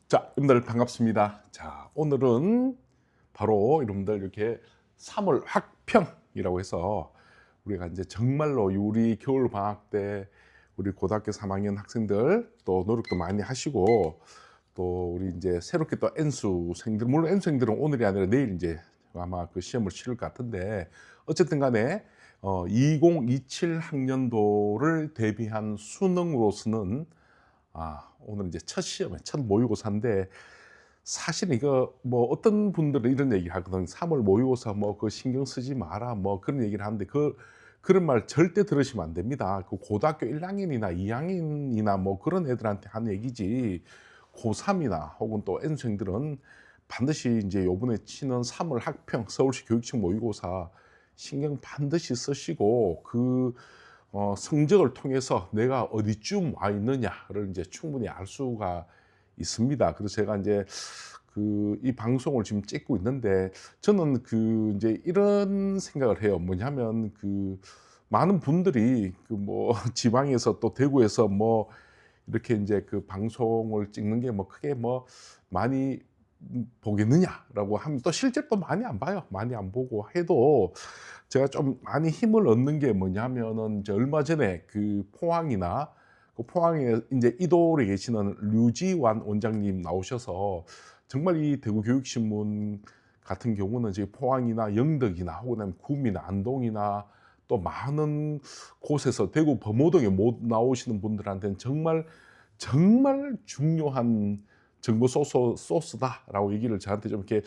자, 여러분들 반갑습니다. 자, 오늘은 바로 여러분들 이렇게 3월 학평이라고 해서 우리가 이제 정말로 우리 겨울 방학 때 우리 고등학교 3학년 학생들 또 노력도 많이 하시고 또 우리 이제 새롭게 또 N수생들, 물론 N수생들은 오늘이 아니라 내일 이제 아마 그 시험을 치를 것 같은데 어쨌든 간에 2027 학년도를 대비한 수능으로서는 오늘 이제 첫 시험에 첫 모의고사인데 사실 이거 뭐 어떤 분들은 이런 얘기 하거든. 3월 모의고사 뭐 그 신경 쓰지 마라 뭐 그런 얘기를 하는데 그런 말 절대 들으시면 안 됩니다. 그 고등학교 1학년이나 2학년이나 뭐 그런 애들한테 하는 얘기지. 고3이나 혹은 또 N생들은 반드시 이제 요번에 치는 3월 학평 서울시 교육청 모의고사 신경 반드시 쓰시고 성적을 통해서 내가 어디쯤 와 있느냐를 이제 충분히 알 수가 있습니다. 그래서 제가 이제 이 방송을 지금 찍고 있는데 저는 이제 이런 생각을 해요. 뭐냐면 많은 분들이 뭐 지방에서 또 대구에서 뭐 이렇게 이제 방송을 찍는 게 뭐 크게 뭐 많이 보겠느냐라고 하면 또 실제로 또 많이 안 봐요. 많이 안 보고 해도 제가 좀 많이 힘을 얻는 게 뭐냐면은 이제 얼마 전에 포항이나 포항에 이제 이도에 계시는 류지완 원장님 나오셔서 정말 이 대구교육신문 같은 경우는 이제 포항이나 영덕이나 혹은 구미나 안동이나 또 많은 곳에서 대구 범호동에 못 나오시는 분들한테는 정말 정말 중요한 정보 소스다라고 얘기를 저한테 좀 이렇게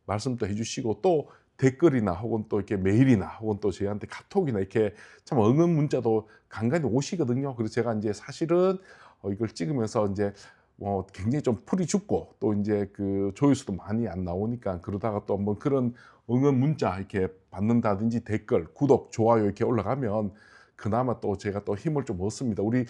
말씀도 해주시고 또 댓글이나 혹은 또 이렇게 메일이나 혹은 또 저희한테 카톡이나 이렇게 참 응원 문자도 간간히 오시거든요. 그래서 제가 이제 사실은 이걸 찍으면서 이제 굉장히 좀 풀이 죽고 또 이제 조회수도 많이 안 나오니까 그러다가 또 한번 그런 응원 문자 이렇게 받는다든지 댓글, 구독, 좋아요 이렇게 올라가면 그나마 또 제가 또 힘을 좀 얻습니다. 우리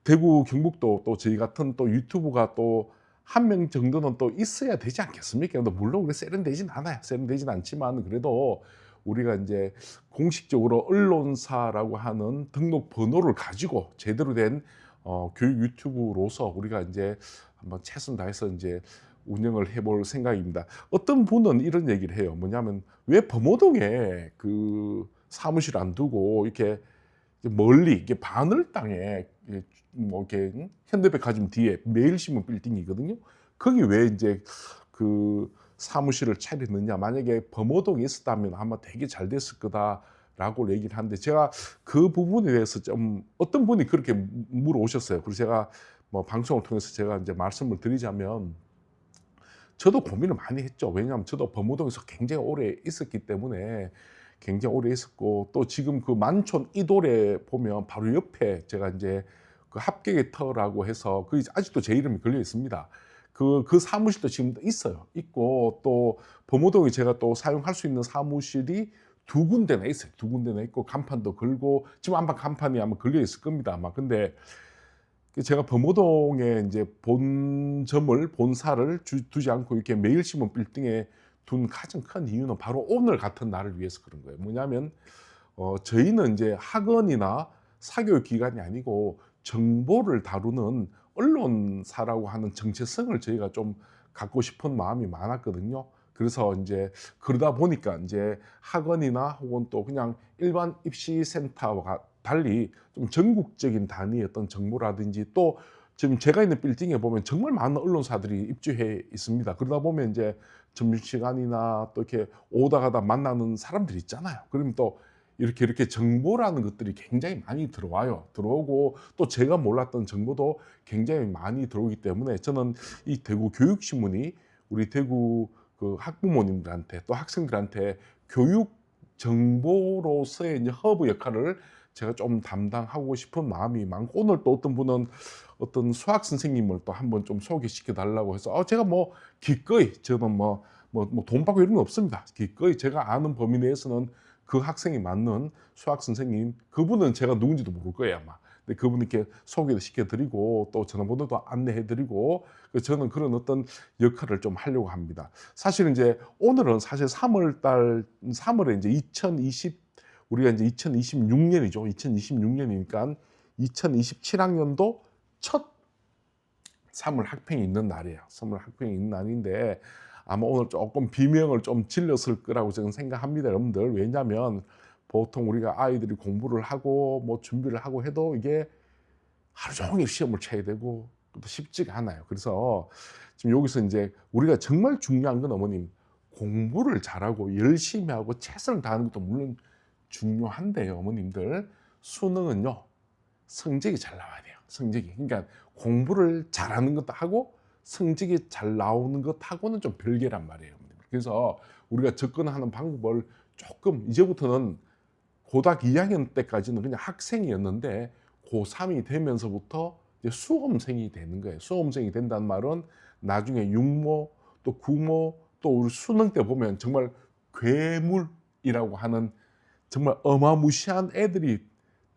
대구 경북도 또 저희 같은 또 유튜브가 또 한 명 정도는 또 있어야 되지 않겠습니까? 근데 물론 그게 세련되진 않아요. 세련되진 않지만 그래도 우리가 이제 공식적으로 언론사라고 하는 등록 번호를 가지고 제대로 된 교육 유튜브로서 우리가 이제 한번 최선 다해서 이제 운영을 해볼 생각입니다. 어떤 분은 이런 얘기를 해요. 뭐냐면 왜 범호동에 사무실 안 두고 이렇게 멀리 이게 바늘 땅에 뭐 이렇게 현대백화점 뒤에 매일신문 빌딩이거든요. 거기 왜 이제 사무실을 차렸느냐. 만약에 범호동에 있었다면 아마 되게 잘 됐을 거다라고 얘기를 하는데 제가 그 부분에 대해서 좀 어떤 분이 그렇게 물어오셨어요. 그래서 제가 뭐 방송을 통해서 제가 이제 말씀을 드리자면 저도 고민을 많이 했죠. 왜냐하면 저도 범호동에서 굉장히 오래 있었기 때문에 굉장히 오래 있었고 또 지금 만촌 이도래 보면 바로 옆에 제가 이제 합격의 터라고 해서 아직도 제 이름이 걸려 있습니다. 그 사무실도 지금 있어요. 있고 또 범호동에 제가 또 사용할 수 있는 사무실이 두 군데나 있어요. 두 군데나 있고 간판도 걸고 지금 아마 간판이 아마 걸려 있을 겁니다. 아마 근데 제가 범호동에 이제 본사를 두지 않고 이렇게 매일신문 빌딩에 둔 가장 큰 이유는 바로 오늘 같은 날을 위해서 그런 거예요. 뭐냐면 저희는 이제 학원이나 사교육 기관이 아니고 정보를 다루는 언론사라고 하는 정체성을 저희가 좀 갖고 싶은 마음이 많았거든요. 그래서 이제 그러다 보니까 이제 학원이나 혹은 또 그냥 일반 입시센터와 달리 좀 전국적인 단위의 어떤 정보라든지 또 지금 제가 있는 빌딩에 보면 정말 많은 언론사들이 입주해 있습니다. 그러다 보면 이제 점심시간이나 또 이렇게 오다 가다 만나는 사람들이 있잖아요. 그러면 또 이렇게 정보라는 것들이 굉장히 많이 들어오고 또 제가 몰랐던 정보도 굉장히 많이 들어오기 때문에 저는 이 대구 교육신문이 우리 대구 학부모님들한테 또 학생들한테 교육 정보로서의 이제 허브 역할을 제가 좀 담당하고 싶은 마음이 많고 오늘 또 어떤 분은 어떤 수학 선생님을 또 한번 좀 소개시켜 달라고 해서 제가 뭐 기꺼이 저는 돈 받고 이런 거 없습니다. 기꺼이 제가 아는 범위 내에서는 그 학생이 맞는 수학 선생님 그분은 제가 누군지도 모를 거예요 아마. 근데 그분께 소개를 시켜드리고 또 전화번호도 안내해드리고 저는 그런 어떤 역할을 좀 하려고 합니다. 사실 이제 오늘은 사실 3월에 이제 우리가 이제 2026년이죠. 2026년이니까 2027학년도 첫 3월 학평이 있는 날이에요. 3월 학평이 있는 날인데 아마 오늘 조금 비명을 좀 질렀을 거라고 저는 생각합니다, 여러분들. 왜냐하면 보통 우리가 아이들이 공부를 하고 뭐 준비를 하고 해도 이게 하루 종일 시험을 쳐야 되고 또 쉽지가 않아요. 그래서 지금 여기서 이제 우리가 정말 중요한 건 어머님, 공부를 잘하고 열심히 하고 최선을 다하는 것도 물론 중요한데요, 어머님들. 수능은요, 성적이 잘 나와야 돼요. 성적이. 그러니까 공부를 잘하는 것도 하고 성적이 잘 나오는 것하고는 좀 별개란 말이에요. 그래서 우리가 접근하는 방법을 조금 이제부터는 고등학교 2학년 때까지는 그냥 학생이었는데 고3이 되면서부터 이제 수험생이 되는 거예요. 수험생이 된다는 말은 나중에 육모 또 구모 또 우리 수능 때 보면 정말 괴물이라고 하는 정말 어마무시한 애들이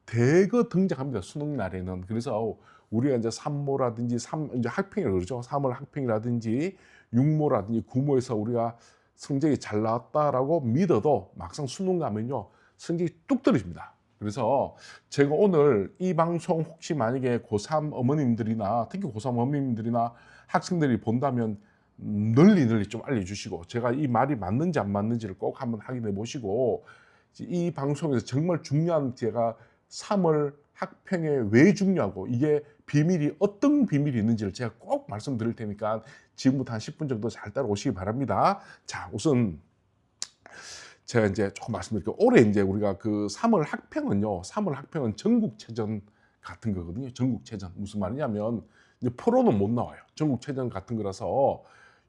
대거 등장합니다. 수능 날에는. 그래서 우리가 이제 삼모라든지 이제 학평이라고 그러죠. 3월 학평이라든지 육모라든지 구모에서 우리가 성적이 잘 나왔다라고 믿어도 막상 수능 가면요, 성적이 뚝 떨어집니다. 그래서 제가 오늘 이 방송 혹시 만약에 고3 어머님들이나 특히 고3 어머님들이나 학생들이 본다면 널리 좀 알려주시고, 제가 이 말이 맞는지 안 맞는지를 꼭 한번 확인해 보시고, 이 방송에서 정말 중요한 제가 3월 학평에 왜 중요하고 이게 비밀이 어떤 비밀이 있는지를 제가 꼭 말씀드릴 테니까 지금부터 한 10분 정도 잘 따라오시기 바랍니다. 자, 우선 제가 이제 조금 말씀드릴게요. 올해 이제 우리가 그 3월 학평은요, 3월 학평은 전국체전 같은 거거든요. 전국체전. 무슨 말이냐면 이제 프로는 못 나와요. 전국체전 같은 거라서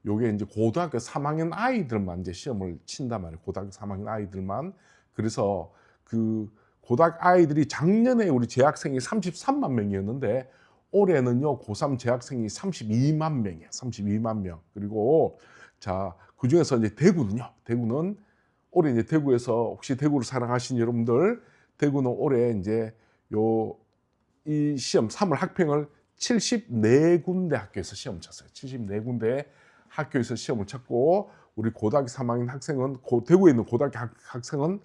요게 이제 고등학교 3학년 아이들만 이제 시험을 친단 말이에요. 고등학교 3학년 아이들만. 그래서 그 고등학교 아이들이 작년에 우리 재학생이 33만 명이었는데 올해는요, 고3 재학생이 32만 명이에요. 32만 명. 그리고 자, 그 중에서 이제 대구는 올해 이제 대구에서 혹시 대구를 사랑하시는 여러분들, 대구는 올해 이제 이 시험 3월 학평을 74군데 학교에서 시험 쳤어요. 74군데 학교에서 시험을 쳤고 우리 고등학교 3학년 학생은 대구에 있는 고등학교 학생은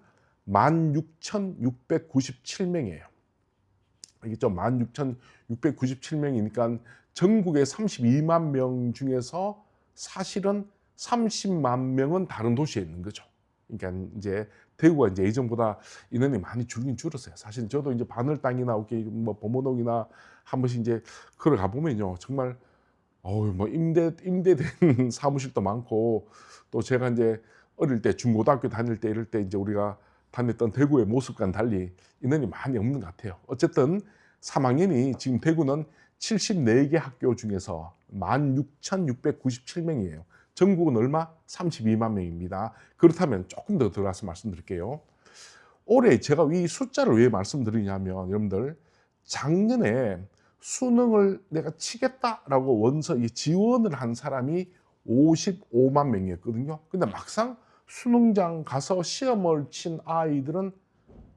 16,697명이에요. 이게 좀 16,697명이니까 전국의 32만 명 중에서 사실은 30만 명은 다른 도시에 있는 거죠. 그러니까 이제 대구가 이제 예전보다 인원이 많이 줄긴 줄었어요. 사실 저도 이제 바늘땅이나 뭐 범어동이나 한 번씩 이제 걸어가 보면요, 정말 뭐 임대된 사무실도 많고, 또 제가 이제 어릴 때 중고등학교 다닐 때 이럴 때 이제 우리가 다녔던 대구의 모습과는 달리 인원이 많이 없는 것 같아요. 어쨌든 3학년이 지금 대구는 74개 학교 중에서 16,697명이에요. 전국은 얼마? 32만 명입니다. 그렇다면 조금 더 들어가서 말씀드릴게요. 올해 제가 이 숫자를 왜 말씀드리냐면, 여러분들 작년에 수능을 내가 치겠다라고 원서 지원을 한 사람이 55만 명이었거든요. 근데 막상 수능장 가서 시험을 친 아이들은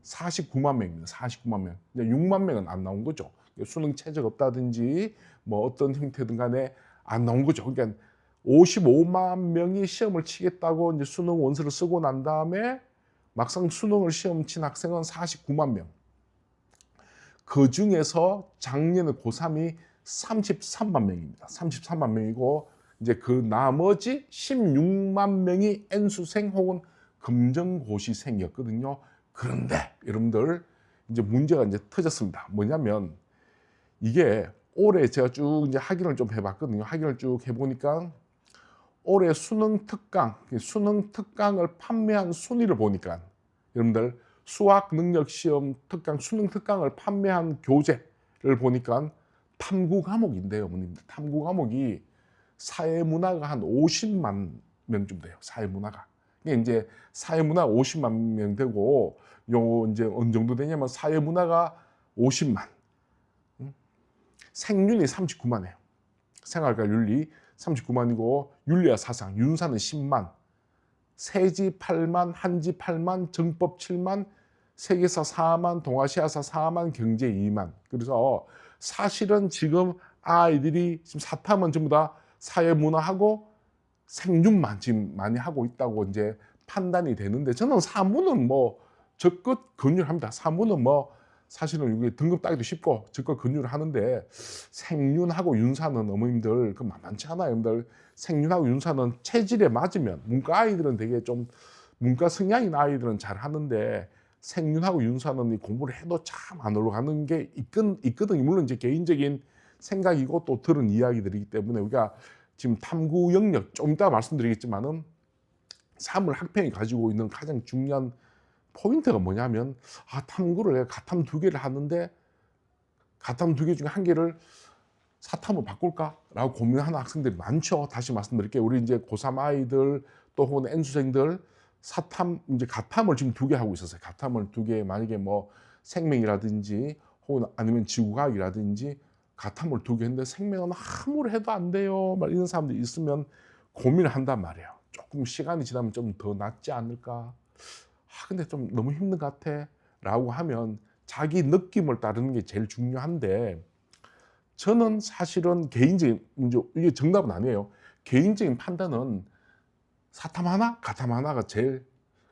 49만 명입니다. 49만 명. 6만 명은 안 나온 거죠. 수능 최적 없다든지 뭐 어떤 형태든 간에 안 나온 거죠. 그러니까 55만 명이 시험을 치겠다고 이제 수능 원서를 쓰고 난 다음에 막상 수능을 시험 친 학생은 49만 명. 그 중에서 작년에 고3이 33만 명입니다. 33만 명이고 이제 그 나머지 16만 명이 N수생 혹은 검정고시생이었거든요. 그런데 여러분들 이제 문제가 이제 터졌습니다. 뭐냐면 이게 올해 제가 쭉 이제 확인을 좀 해봤거든요. 확인을 쭉 해보니까 올해 수능 특강을 판매한 순위를 보니까 여러분들 수학 능력 시험 특강, 수능 특강을 판매한 교재를 보니까 탐구 과목인데요, 어머님들. 탐구 과목이 사회문화가 한 50만 명쯤 돼요. 사회문화가. 이게 이제 사회문화 50만 명 되고, 요 이제 어느 정도 되냐면 사회문화가 50만, 생윤이 39만이에요. 생활과 윤리 39만이고, 윤리와 사상, 윤사는 10만, 세지 8만, 한지 8만, 정법 7만, 세계사 4만, 동아시아사 4만, 경제 2만. 그래서 사실은 지금 아이들이 지금 사탐은 전부 다 사회문화하고 생윤만 지금 많이 하고 있다고 이제 판단이 되는데, 저는 사문은 뭐 적극 권유합니다. 사문은 뭐 사실은 이게 등급 따기도 쉽고 적극 권유를 하는데 생윤하고 윤사는 어머님들 그 만만치 않아요. 여러분들 생윤하고 윤사는 체질에 맞으면 문과 아이들은 되게 좀 문과 성향인 아이들은 잘 하는데 생윤하고 윤사는 이 공부를 해도 참 안 올라가는 게 있거든요. 물론 이제 개인적인 생각이고 또 들은 이야기들이기 때문에 우리가 지금 탐구 영역 좀 이따 말씀드리겠지만은 사물 학평이 가지고 있는 가장 중요한 포인트가 뭐냐면 탐구를 내가 가탐 2개를 하는데 가탐 2개 중에 1개를 사탐으로 바꿀까라고 고민하는 학생들이 많죠. 다시 말씀드릴게요. 우리 이제 고3 아이들 또 혹은 N수생들 사탐 이제 가탐을 지금 2개 하고 있었어요. 가탐을 2개 만약에 뭐 생명이라든지 혹은 아니면 지구과학이라든지 가탐을 2개 했는데 생명은 아무리 해도 안 돼요. 막 이런 사람들이 있으면 고민을 한단 말이에요. 조금 시간이 지나면 좀 더 낫지 않을까? 근데 좀 너무 힘든 것 같아 라고 하면 자기 느낌을 따르는 게 제일 중요한데 저는 사실은 개인적인 이게 정답은 아니에요. 개인적인 판단은 사탐 하나, 가탐 하나가 제일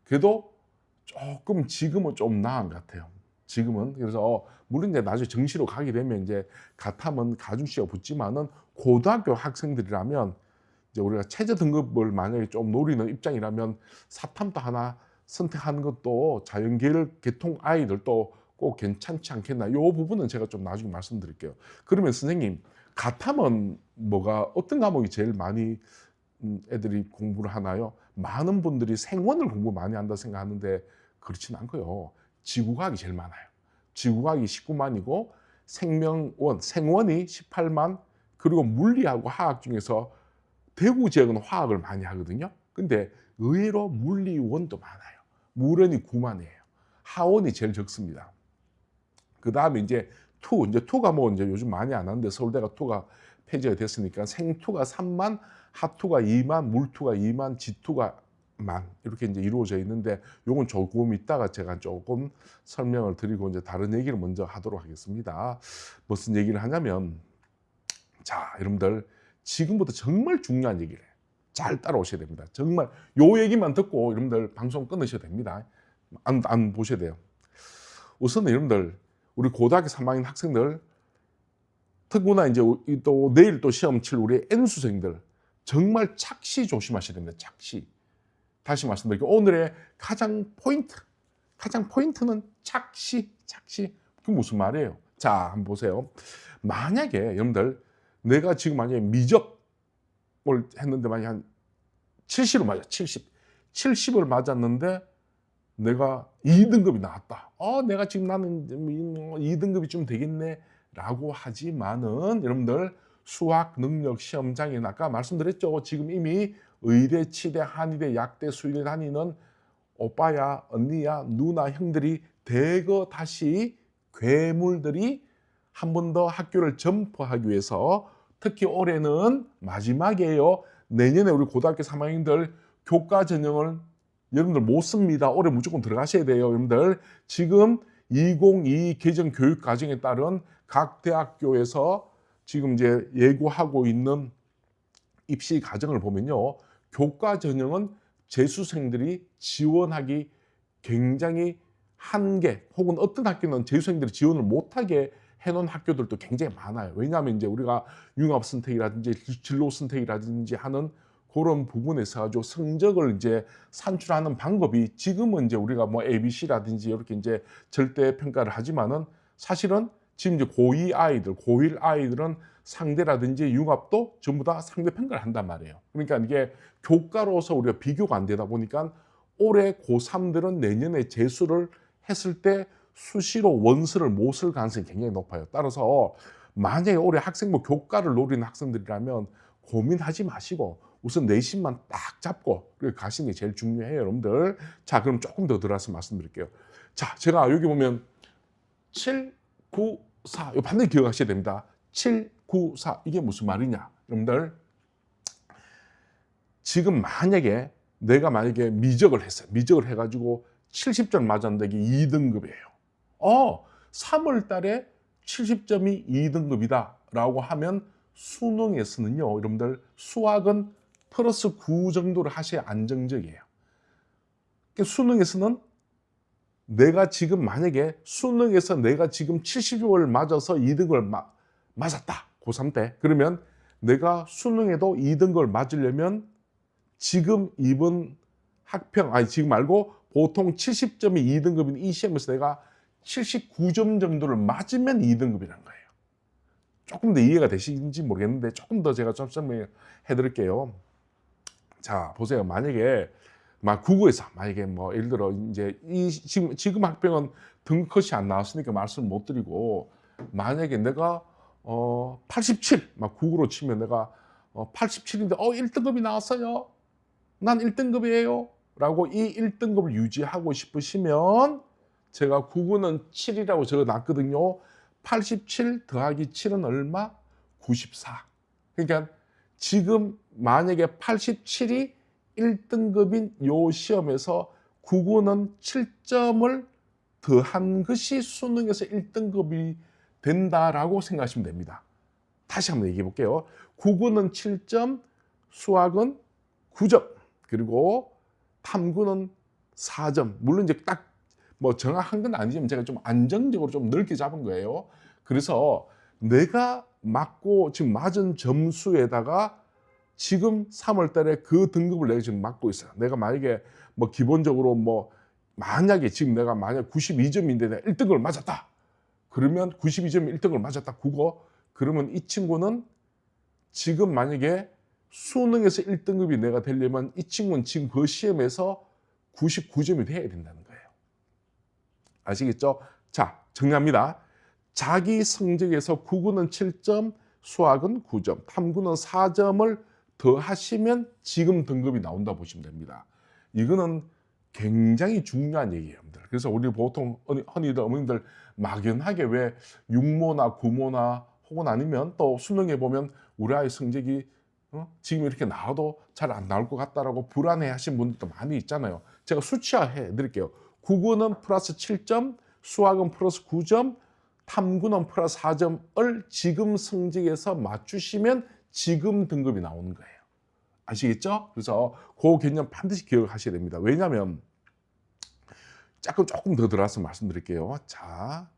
그래도 조금 지금은 좀 나은 것 같아요. 지금은 그래서 물론 이제 나중에 정시로 가게 되면 이제 가탐은 가중시가 붙지만은 고등학교 학생들이라면 이제 우리가 최저 등급을 만약에 좀 노리는 입장이라면 사탐도 하나 선택하는 것도 자연계열 계통 아이들도 꼭 괜찮지 않겠나. 이 부분은 제가 좀 나중에 말씀드릴게요. 그러면 선생님 가탐은 뭐가 어떤 과목이 제일 많이 애들이 공부를 하나요? 많은 분들이 생원을 공부 많이 한다 생각하는데 그렇진 않고요. 지구과학이 제일 많아요. 지구과학이 19만이고 생원이 18만 그리고 물리하고 화학 중에서 대구 지역은 화학을 많이 하거든요. 근데 의외로 물리원도 많아요. 물원이 9만이에요. 하원이 제일 적습니다. 그 다음에 이제 투가 뭐 이제 요즘 많이 안 하는데 서울대가 투가 폐지가 됐으니까 생투가 3만, 하투가 2만, 물투가 2만, 지투가 만 이렇게 이제 이루어져 있는데 요건 조금 이따가 제가 조금 설명을 드리고 이제 다른 얘기를 먼저 하도록 하겠습니다. 무슨 얘기를 하냐면 자, 여러분들 지금부터 정말 중요한 얘기를 해요. 잘 따라오셔야 됩니다. 정말 요 얘기만 듣고 여러분들 방송 끊으셔야 됩니다. 안 보셔야 돼요. 우선 여러분들 우리 고등학교 3학년 학생들 특히나 이제 또 내일 또 시험 칠 우리 N수생들 정말 착시 조심하셔야 됩니다. 착시. 다시 말씀드릴게요. 오늘의 가장 포인트는 착시. 그게 무슨 말이에요? 자, 한번 보세요. 만약에 여러분들 내가 지금 만약에 미적을 했는데 만약에 한 70을 맞아. 70을 맞았는데 내가 2등급이 나왔다. 내가 지금 나는 2등급이 좀 되겠네 라고 하지만은 여러분들 수학 능력 시험장에는 아까 말씀드렸죠. 지금 이미 의대, 치대, 한의대, 약대, 수의대 다니는 오빠야, 언니야, 누나, 형들이 대거 다시 괴물들이 한 번 더 학교를 점프하기 위해서 특히 올해는 마지막이에요. 내년에 우리 고등학교 3학년들 교과 전형을 여러분들 못 씁니다. 올해 무조건 들어가셔야 돼요. 여러분들 지금 2022 개정 교육 과정에 따른 각 대학교에서 지금 이제 예고하고 있는 입시 과정을 보면요. 교과 전형은 재수생들이 지원하기 굉장히 한계 혹은 어떤 학교는 재수생들이 지원을 못하게 해놓은 학교들도 굉장히 많아요. 왜냐하면 이제 우리가 융합 선택이라든지 진로 선택이라든지 하는 그런 부분에서 가지고 성적을 이제 산출하는 방법이 지금은 이제 우리가 뭐 ABC라든지 이렇게 이제 절대 평가를 하지만은 사실은 지금 이제 고2 아이들, 고1 아이들은 상대라든지 융합도 전부 다 상대 평가를 한단 말이에요. 그러니까 이게 교과로서 우리가 비교가 안 되다 보니까 올해 고3들은 내년에 재수를 했을 때 수시로 원서를 못 쓸 가능성이 굉장히 높아요. 따라서 만약에 올해 학생부 교과를 노리는 학생들이라면 고민하지 마시고 우선 내신만 딱 잡고 가시는 게 제일 중요해요, 여러분들. 자, 그럼 조금 더 들어서 말씀드릴게요. 자, 제가 여기 보면 7, 9, 4 이거 반드시 기억하셔야 됩니다. 7, 9, 4 이게 무슨 말이냐, 여러분들. 지금 만약에 내가 미적을 했어요. 미적을 해가지고 70점 맞았는데 이게 2등급이에요. 3월 달에 70점이 2등급이다 라고 하면 수능에서는요, 여러분들 수학은 플러스 9 정도를 하셔야 안정적이에요. 수능에서는 내가 지금 만약에 수능에서 내가 지금 70점을 맞아서 2등급을 맞았다. 고3 때. 그러면 내가 수능에도 2등급을 맞으려면 지금 이번 학평, 아니 지금 말고 보통 70점이 2등급인 이 시험에서 내가 79점 정도를 맞으면 2등급이라는 거예요. 조금 더 이해가 되시는지 모르겠는데 조금 더 제가 좀 설명해 드릴게요. 자, 보세요. 만약에 국어에서 만약에 뭐 예를 들어 이제 지금 학병은 등급컷이 안 나왔으니까 말씀 못 드리고, 만약에 내가 87 국어로 치면 내가 87인데 1등급이 나왔어요. 난 1등급이에요. 라고 이 1등급을 유지하고 싶으시면 제가 국어는 7이라고 적어 놨거든요. 87 더하기 7은 얼마? 94. 그러니까 지금 만약에 87이 1등급인 요 시험에서 국어는 7점을 더한 것이 수능에서 1등급이 된다라고 생각하시면 됩니다. 다시 한번 얘기해 볼게요. 국어는 7점, 수학은 9점, 그리고 탐구는 4점. 물론 이제 딱 뭐 정확한 건 아니지만 제가 좀 안정적으로 좀 넓게 잡은 거예요. 그래서 내가 맞고 지금 맞은 점수에다가 지금 3월 달에 그 등급을 내가 지금 맞고 있어요. 내가 만약에 뭐 기본적으로 뭐 만약에 지금 내가 만약 92점인데 내가 1등급을 맞았다. 그러면 92점 1등급을 맞았다. 국어. 그러면 이 친구는 지금 만약에 수능에서 1등급이 내가 되려면 이 친구는 지금 그 시험에서 99점이 돼야 된다는 거예요. 아시겠죠? 자, 정리합니다. 자기 성적에서 국어는 7점, 수학은 9점, 탐구는 4점을 더하시면 지금 등급이 나온다 보시면 됩니다. 이거는 굉장히 중요한 얘기예요. 그래서 우리 보통 흔히들 어머님들 막연하게 왜 육모나 구모나 혹은 아니면 또 수능에 보면 우리 아이 성적이 지금 이렇게 나와도 잘 안 나올 것 같다라고 불안해 하신 분들도 많이 있잖아요. 제가 수치화해 드릴게요. 국어는 플러스 7점, 수학은 플러스 9점, 탐구는 플러스 4점을 지금 성적에서 맞추시면 지금 등급이 나오는 거예요. 아시겠죠? 그래서 그 개념 반드시 기억하셔야 됩니다. 왜냐하면 조금 더 들어가서 말씀드릴게요. 자,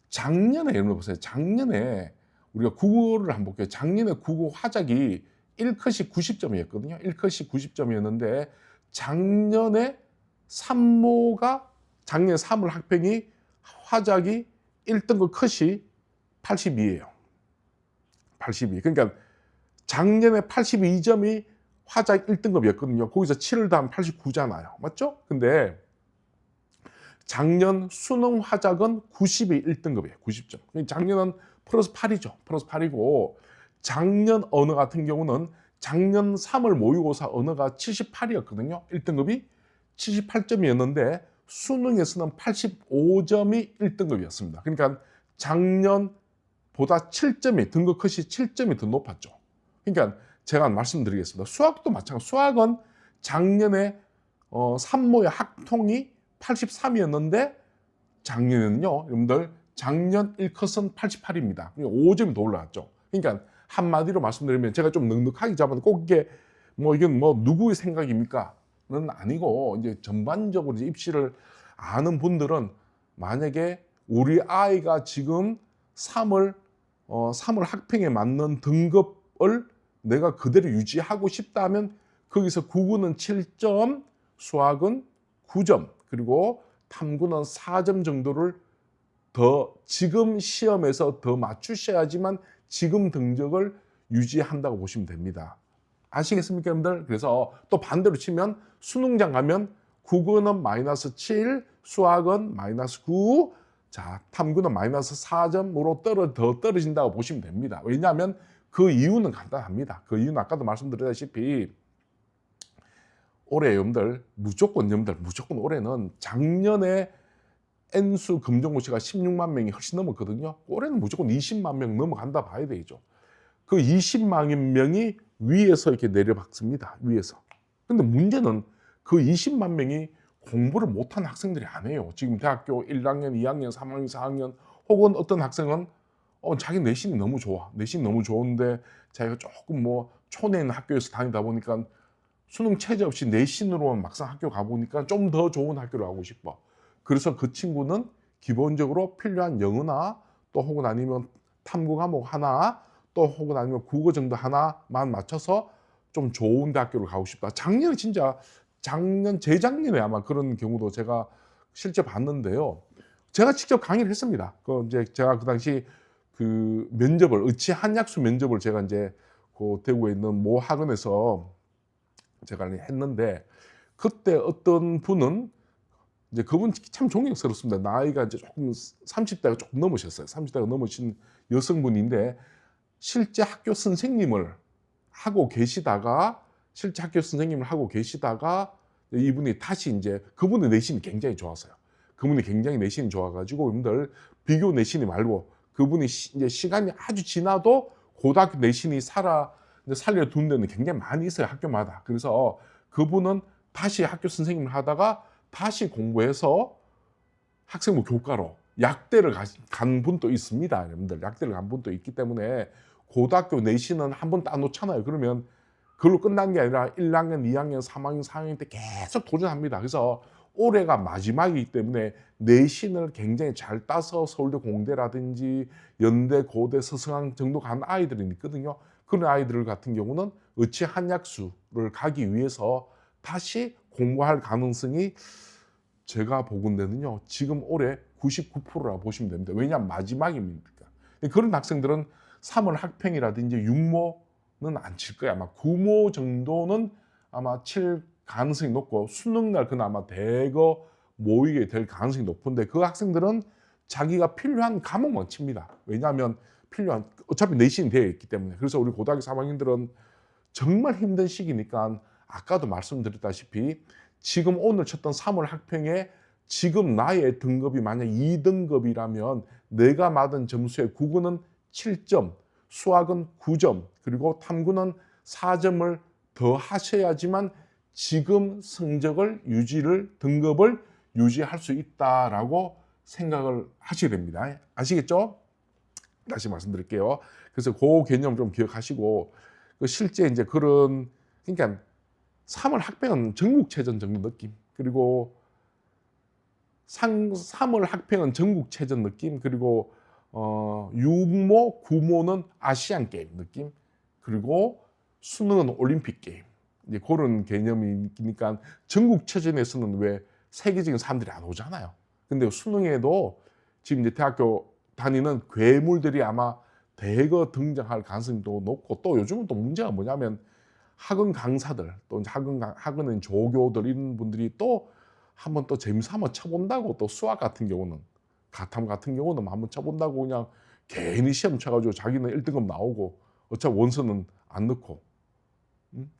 작년에 여러분 보세요. 작년에 우리가 국어를 한번 볼게요. 작년에 국어 화작이 1컷이 90점이었거든요. 1컷이 90점이었는데 작년에 작년 3월 학평이 화작이 1등급 컷이 82예요. 82. 그러니까 작년에 82점이 화작 1등급이었거든요. 거기서 7을 더하면 89잖아요. 맞죠? 근데 작년 수능 화작은 90이 1등급이에요. 90점. 작년은 플러스 8이죠. 플러스 8이고, 작년 언어 같은 경우는 작년 3월 모의고사 언어가 78이었거든요. 1등급이 78점이었는데 수능에서는 85점이 1등급이었습니다. 그러니까 작년보다 7점이 등급 컷이 7점이 더 높았죠. 그러니까 제가 말씀드리겠습니다. 수학도 마찬가지. 수학은 작년에 산모의 학통이 83이었는데 작년에는요, 여러분들 작년 1컷은 88입니다. 5점이 더 올라갔죠. 그러니까 한마디로 말씀드리면 제가 좀 넉넉하게 잡았는데 꼭 이게 이건 누구의 생각입니까? 는 아니고, 이제 전반적으로 이제 입시를 아는 분들은 만약에 우리 아이가 지금 3월 학평에 맞는 등급을 내가 그대로 유지하고 싶다면 거기서 국어는 7점, 수학은 9점, 그리고 탐구는 4점 정도를 더 지금 시험에서 더 맞추셔야지만 지금 등급을 유지한다고 보시면 됩니다. 아시겠습니까, 여러분들? 그래서 또 반대로 치면 수능장 가면 국어는 마이너스 7, 수학은 마이너스 9, 자, 탐구는 마이너스 4점으로 더 떨어진다고 보시면 됩니다. 왜냐하면 그 이유는 간단합니다. 그 이유는 아까도 말씀드렸다시피 올해 여러분들 무조건 올해는 작년에 N수 검정고시가 16만 명이 훨씬 넘었거든요. 올해는 무조건 20만 명 넘어간다 봐야 되죠. 그 20만 명이 위에서 이렇게 내려박습니다. 위에서. 근데 문제는 그 20만 명이 공부를 못한 학생들이 아니에요. 지금 대학교 1학년, 2학년, 3학년, 4학년 혹은 어떤 학생은 자기 내신이 너무 좋아. 내신이 너무 좋은데 자기가 조금 초내 있는 학교에서 다니다 보니까 수능 체제 없이 내신으로만 막상 학교 가보니까 좀 더 좋은 학교를 가고 싶어. 그래서 그 친구는 기본적으로 필요한 영어나 또 혹은 아니면 탐구 과목 하나 또 혹은 아니면 국어 정도 하나만 맞춰서 좀 좋은 대학교를 가고 싶다. 작년에 진짜 재작년에 아마 그런 경우도 제가 실제 봤는데요. 제가 직접 강의를 했습니다. 그 이제 제가 그 당시 그 면접을 의치 한약수 면접을 제가 이제 그 대구에 있는 모 학원에서 제가 했는데 그때 어떤 분은 이제 그분 참 존경스럽습니다. 나이가 이제 조금 30대가 조금 넘으셨어요. 30대가 넘으신 여성분인데 실제 학교 선생님을 하고 계시다가 이분이 다시 이제 그분의 내신이 굉장히 좋았어요. 그분이 굉장히 내신이 좋아가지고 여러분들 비교 내신이 말고 그분이 이제 시간이 아주 지나도 고등학교 내신이 살려둔 데는 굉장히 많이 있어요. 학교마다. 그래서 그분은 다시 학교 선생님을 하다가 다시 공부해서 학생부 교과로 약대를 간 분도 있습니다. 여러분들 약대를 간 분도 있기 때문에 고등학교 내신은 한 번 따놓잖아요. 그러면 그걸로 끝난 게 아니라 1학년, 2학년, 3학년, 4학년 때 계속 도전합니다. 그래서 올해가 마지막이기 때문에 내신을 굉장히 잘 따서 서울대 공대라든지 연대, 고대, 서성한 정도 간 아이들이 있거든요. 그런 아이들 같은 경우는 의치 한약수를 가기 위해서 다시 공부할 가능성이 제가 보건대는요 지금 올해 99%라고 보시면 됩니다. 왜냐하면 마지막입니다. 그런 학생들은 3월 학평이라든지 육모는 안 칠 거예요. 아마 구모 정도는 아마 칠 가능성이 높고 수능날 그나마 대거 모이게 될 가능성이 높은데 그 학생들은 자기가 필요한 과목만 칩니다. 왜냐하면 어차피 내신이 되어 있기 때문에. 그래서 우리 고등학교 3학년들은 정말 힘든 시기니까 아까도 말씀드렸다시피 지금 오늘 쳤던 3월 학평에 지금 나의 등급이 만약 2등급이라면 내가 받은 점수의 국어는 7점, 수학은 9점, 그리고 탐구는 4점을 더 하셔야지만 지금 등급을 유지할 수 있다라고 생각을 하셔야 됩니다. 아시겠죠? 다시 말씀드릴게요. 그래서 그 개념 좀 기억하시고 실제 이제 그러니까 3월 학평은 전국체전 정도 느낌, 그리고 3월 학평은 전국체전 느낌, 그리고 6모, 9모는 아시안 게임 느낌, 그리고 수능은 올림픽 게임. 이제 그런 개념이니까 전국체전에서는 왜 세계적인 사람들이 안 오잖아요. 근데 수능에도 지금 이제 대학교 다니는 괴물들이 아마 대거 등장할 가능성도 높고 또 요즘은 또 문제가 뭐냐면 학원 강사들 또 이제 학원은 조교들 이런 분들이 또 한번 또 재미삼아 한번 쳐본다고 또 수학 같은 경우는 가탐 같은 경우는 한번 쳐본다고 그냥 괜히 시험 쳐가지고 자기는 1등급 나오고 어차피 원서는 안 넣고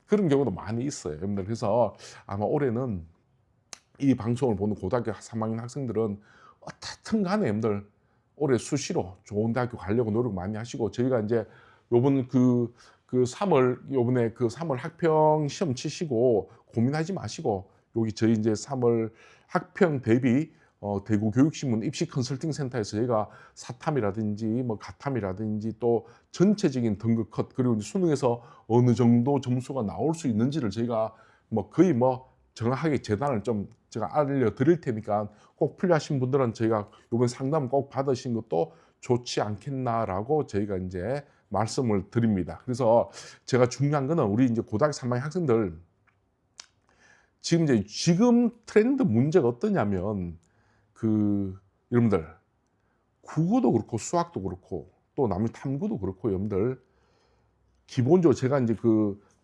그런 경우도 많이 있어요, 여러분들. 그래서 아마 올해는 이 방송을 보는 고등학교 3학년 학생들은 어떻든 간에 여러분들 올해 수시로 좋은 대학교 가려고 노력 많이 하시고 저희가 이제 요번 요번에 그 3월 학평 시험 치시고 고민하지 마시고 여기 저희 이제 3월 학평 대비 대구 교육신문 입시 컨설팅 센터에서 저희가 사탐이라든지 뭐 가탐이라든지 또 전체적인 등급 컷 그리고 수능에서 어느 정도 점수가 나올 수 있는지를 저희가 뭐 거의 뭐 정확하게 재단을 좀 제가 알려드릴 테니까 꼭 필요하신 분들은 저희가 이번 상담 꼭 받으신 것도 좋지 않겠나라고 저희가 이제 말씀을 드립니다. 그래서 제가 중요한 거는 우리 이제 고등학교 3학년 학생들 지금 트렌드 문제가 어떠냐면 여러분들 국어도 그렇고 수학도 그렇고 또 남의 탐구도 그렇고 여러분들 기본적으로 제가 이제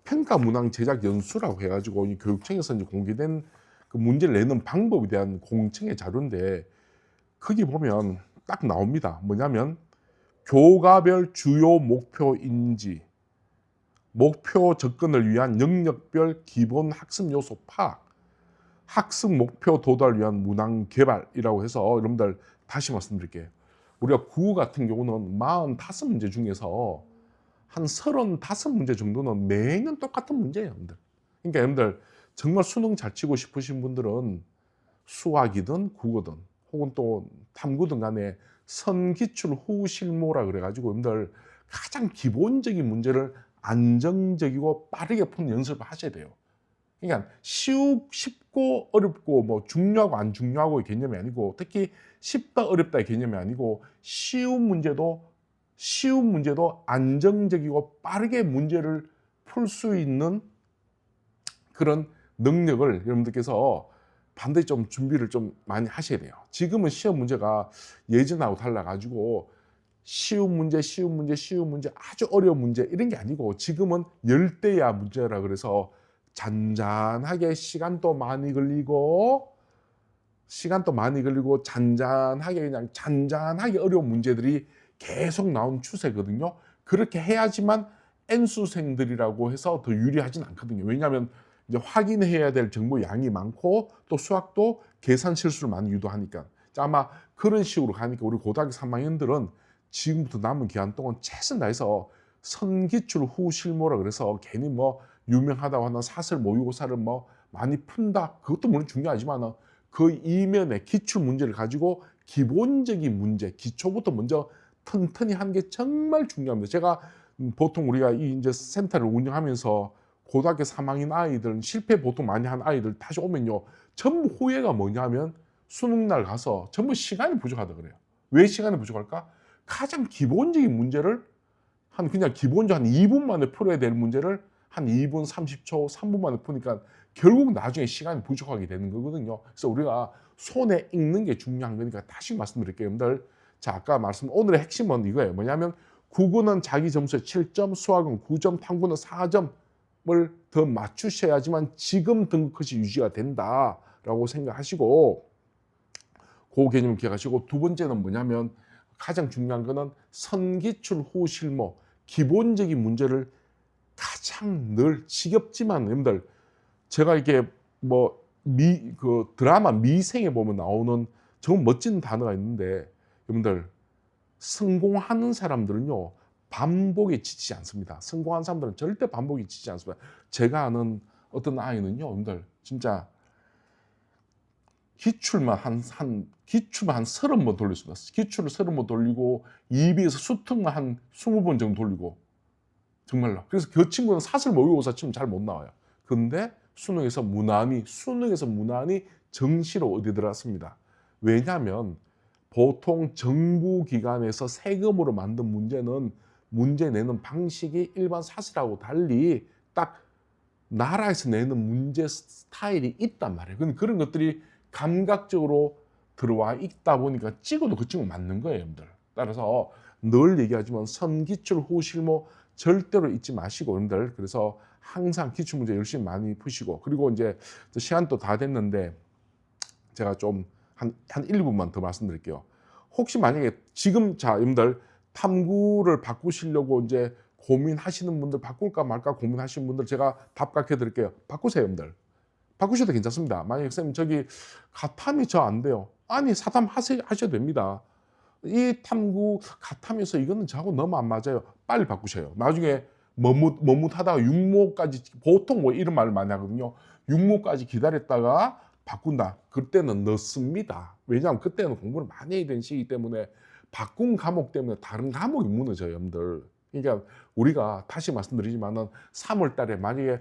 평가 문항 제작 연수라고 해가지고 이 교육청에서 이제 공개된 그 문제를 내는 방법에 대한 공청회 자료인데 거기 보면 딱 나옵니다. 뭐냐면 교과별 주요 목표 인지, 목표 접근을 위한 영역별 기본 학습 요소 파악, 학습 목표 도달을 위한 문항 개발이라고 해서 여러분들 다시 말씀드릴게요. 우리가 국어 같은 경우는 45문제 중에서 한 35문제 정도는 매년 똑같은 문제예요, 여러분들. 그러니까 여러분들 정말 수능 잘 치고 싶으신 분들은 수학이든 국어든 혹은 또 탐구든 간에 선기출 후실모라 그래가지고 여러분들 가장 기본적인 문제를 안정적이고 빠르게 푸는 연습을 하셔야 돼요. 그러니까 쉽고 어렵고 뭐 중요하고 안 중요하고의 개념이 아니고, 특히 쉽다 어렵다의 개념이 아니고, 쉬운 문제도 안정적이고 빠르게 문제를 풀 수 있는 그런 능력을 여러분들께서 반드시 좀 준비를 좀 많이 하셔야 돼요. 지금은 시험 문제가 예전하고 달라가지고 쉬운 문제, 아주 어려운 문제 이런 게 아니고, 지금은 열대야 문제라 그래서 잔잔하게 시간도 많이 걸리고 잔잔하게 그냥 잔잔하게 어려운 문제들이 계속 나온 추세거든요. 그렇게 해야지만 N수생들이라고 해서 더 유리하진 않거든요. 왜냐하면 이제 확인해야 될 정보 양이 많고, 또 수학도 계산 실수를 많이 유도하니까. 아마 그런 식으로 가니까 우리 고등학교 3학년들은 지금부터 남은 기간 동안 최선 다해서 선기출 후 실무라 그래서 괜히 뭐 유명하다고 하는 사설 모의고사를 뭐 많이 푼다, 그것도 물론 중요하지만 그 이면에 기출 문제를 가지고 기본적인 문제, 기초부터 먼저 튼튼히 하는 게 정말 중요합니다. 제가 보통 우리가 이 이제 센터를 운영하면서 고등학교 3학년 아이들, 실패 보통 많이 한 아이들 다시 오면요, 전부 후회가 뭐냐면 수능날 가서 전부 시간이 부족하다 그래요. 왜 시간이 부족할까? 가장 기본적인 문제를 그냥 기본적으로 한 2분 만에 풀어야 될 문제를 한 2분 30초, 3분 만에 푸니까 결국 나중에 시간이 부족하게 되는 거거든요. 그래서 우리가 손에 익는 게 중요한 거니까 다시 말씀드릴게요, 여러분들. 자, 아까 오늘의 핵심은 이거예요. 뭐냐면 국어는 자기 점수에 7점, 수학은 9점, 탐구는 4점을 더 맞추셔야지만 지금 등급컷이 유지가 된다라고 생각하시고, 그 개념을 기억하시고, 두 번째는 뭐냐면 가장 중요한 거는 선기출 후 실무, 기본적인 문제를 가장 늘 지겹지만, 여러분들 제가 이렇게 뭐 그 드라마 미생에 보면 나오는 정말 멋진 단어가 있는데, 여러분들 성공하는 사람들은요 반복에 지치지 않습니다. 성공한 사람들은 절대 반복에 지치지 않습니다. 제가 아는 어떤 아이는요, 여러분들 진짜 기출만 한 30번 돌렸습니다. 기출을 30번 돌리고 EBS 수특만 한 20번 정도 돌리고, 정말로. 그래서 그 친구는 사설 모의고사 치면 잘 못 나와요. 근데 수능에서 무난히 정시로 어디 들어갔습니다. 왜냐하면 보통 정부기관에서 세금으로 만든 문제는 문제 내는 방식이 일반 사설하고 달리 딱 나라에서 내는 문제 스타일이 있단 말이에요. 그런 것들이 감각적으로 들어와 있다 보니까 찍어도 그 친구 맞는 거예요, 여러분들. 따라서 늘 얘기하지만 선기출 후 실무 절대로 잊지 마시고, 여러분들. 그래서 항상 기출문제 열심히 많이 푸시고, 그리고 이제 시간도 다 됐는데 제가 좀 한 1, 2분만 더 말씀드릴게요. 혹시 만약에 지금, 자, 여러분들 탐구를 바꾸시려고 이제 고민하시는 분들, 바꿀까 말까 고민하시는 분들 제가 답각해 드릴게요. 바꾸세요, 여러분들. 바꾸셔도 괜찮습니다. 만약에 선생님 저기 가탐이 저 안 돼요. 아니, 사탐 하셔도 됩니다. 이 탐구 가탐에서 이거는 저하고 너무 안 맞아요. 빨리 바꾸셔요. 나중에 머뭇하다가 육모까지, 보통 뭐 이런 말을 많이 하거든요. 육모까지 기다렸다가 바꾼다. 그때는 늦습니다. 왜냐하면 그때는 공부를 많이 해야 되는 시기 때문에, 바꾼 과목 때문에 다른 과목이 무너져요, 여러분들. 그러니까 우리가 다시 말씀드리지만은 3월 달에 만약에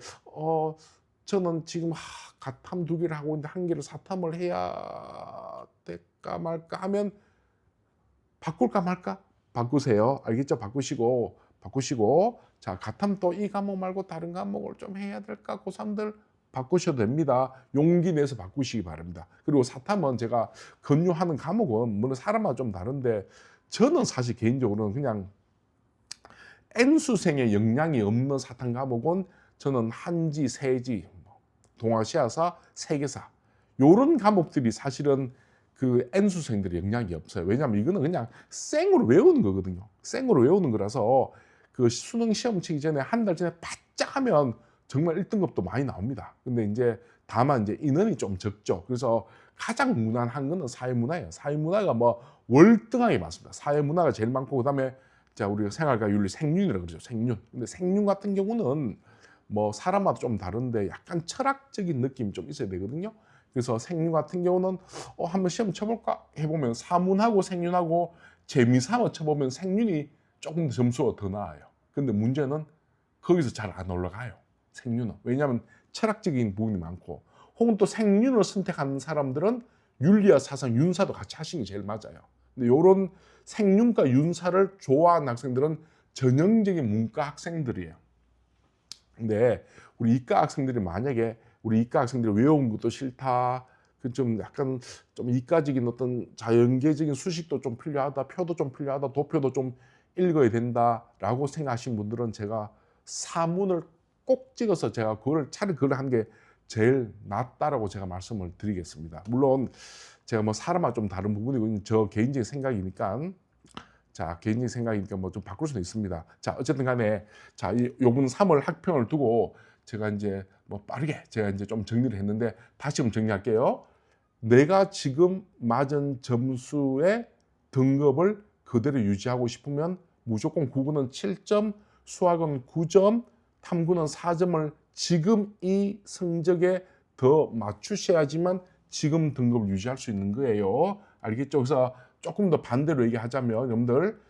저는 지금 가탐 2개를 하고 있는데 1개를 사탐을 해야 될까 말까 하면 바꿀까 말까? 바꾸세요. 알겠죠? 바꾸시고 자, 가탐 또 이 과목 말고 다른 과목을 좀 해야 될까? 고3들 바꾸셔도 됩니다. 용기 내서 바꾸시기 바랍니다. 그리고 사탐은 제가 권유하는 과목은 물론 사람마다 좀 다른데, 저는 사실 개인적으로는 그냥 N수생의 역량이 없는 사탐 과목은 저는 한지, 세지, 동아시아사, 세계사 요런 과목들이 사실은 그 N수생들의 역량이 없어요. 왜냐하면 이거는 그냥 생으로 외우는 거거든요. 생으로 외우는 거라서 그 수능 시험 치기 전에 한 달 전에 바짝 하면 정말 1등급도 많이 나옵니다. 근데 이제 다만 이제 인원이 좀 적죠. 그래서 가장 무난한 거는 사회문화예요. 사회문화가 뭐 월등하게 많습니다. 사회문화가 제일 많고, 그다음에 자, 우리가 생활과 윤리, 생윤이라고 그러죠. 생윤. 근데 생윤 같은 경우는 뭐 사람마다 좀 다른데 약간 철학적인 느낌이 좀 있어야 되거든요. 그래서 생윤 같은 경우는 한번 시험 쳐볼까 해보면 사문하고 생윤하고 재미삼아 쳐보면 생윤이 조금 점수가 더 나아요. 근데 문제는 거기서 잘 안 올라가요. 생윤은. 왜냐하면 철학적인 부분이 많고, 혹은 또 생윤을 선택하는 사람들은 윤리와 사상, 윤사도 같이 하시는 게 제일 맞아요. 근데 이런 생윤과 윤사를 좋아하는 학생들은 전형적인 문과 학생들이에요. 근데 우리 이과 학생들이 만약에 우리 이과 학생들이 외우는 것도 싫다, 그 좀 약간 좀 이과적인 어떤 자연계적인 수식도 좀 필요하다, 표도 좀 필요하다, 도표도 좀 읽어야 된다라고 생각하신 분들은 제가 사문을 꼭 찍어서 제가 그걸 차라리 그걸 하는 게 제일 낫다라고 제가 말씀을 드리겠습니다. 물론 제가 뭐 사람마다 좀 다른 부분이고 저 개인적인 생각이니까, 자, 개인적인 생각이니까 뭐 좀 바꿀 수는 있습니다. 자, 어쨌든 간에, 자, 요번 3월 학평을 두고 제가 이제 뭐 빠르게 제가 이제 좀 정리를 했는데, 다시 좀 정리할게요. 내가 지금 맞은 점수의 등급을 그대로 유지하고 싶으면 무조건 국어는 7점, 수학은 9점, 탐구는 4점을 지금 이 성적에 더 맞추셔야지만 지금 등급을 유지할 수 있는 거예요. 알겠죠? 그래서 조금 더 반대로 얘기하자면, 여러분들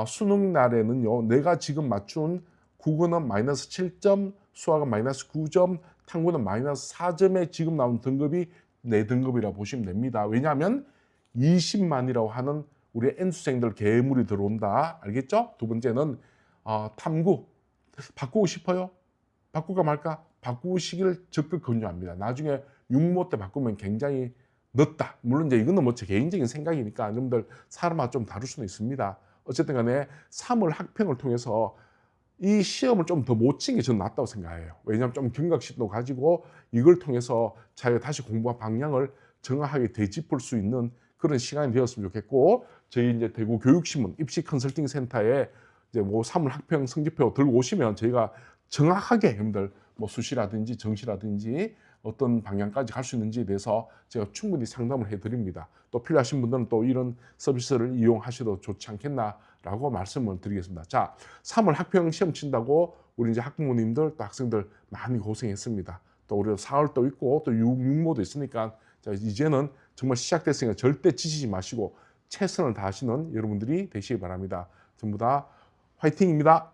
수능 날에는요, 내가 지금 맞춘 국어는 마이너스 7점, 수학은 마이너스 9점, 탐구는 마이너스 4점에 지금 나온 등급이 내 등급이라 보시면 됩니다. 왜냐하면 20만이라고 하는 우리 N수생들 계물이 들어온다. 알겠죠? 두 번째는 탐구. 바꾸고 싶어요? 바꿀까 말까? 바꾸시기를 적극 권유합니다. 나중에 육모 때 바꾸면 굉장히 늦다. 물론 이제 이거는 뭐 제 개인적인 생각이니까 여러분들 사람마다 좀 다를 수는 있습니다. 어쨌든 간에 3월 학평을 통해서 이 시험을 좀 더 못 치는 게 저는 낫다고 생각해요. 왜냐하면 좀 경각심도 가지고 이걸 통해서 자기가 다시 공부한 방향을 정확하게 되짚을 수 있는 그런 시간이 되었으면 좋겠고, 저희 이제 대구 교육신문 입시 컨설팅 센터에 이제 뭐 3월 학평 성적표 들고 오시면 저희가 정확하게 여러분들 뭐 수시라든지 정시라든지 어떤 방향까지 갈 수 있는지에 대해서 제가 충분히 상담을 해드립니다. 또 필요하신 분들은 또 이런 서비스를 이용하셔도 좋지 않겠나라고 말씀을 드리겠습니다. 자, 3월 학평 시험 친다고 우리 이제 학부모님들 또 학생들 많이 고생했습니다. 또 우리 4월도 있고 또 육모도 있으니까, 자, 이제는 정말 시작됐으니까 절대 지치지 마시고 최선을 다하시는 여러분들이 되시기 바랍니다. 전부 다 화이팅입니다.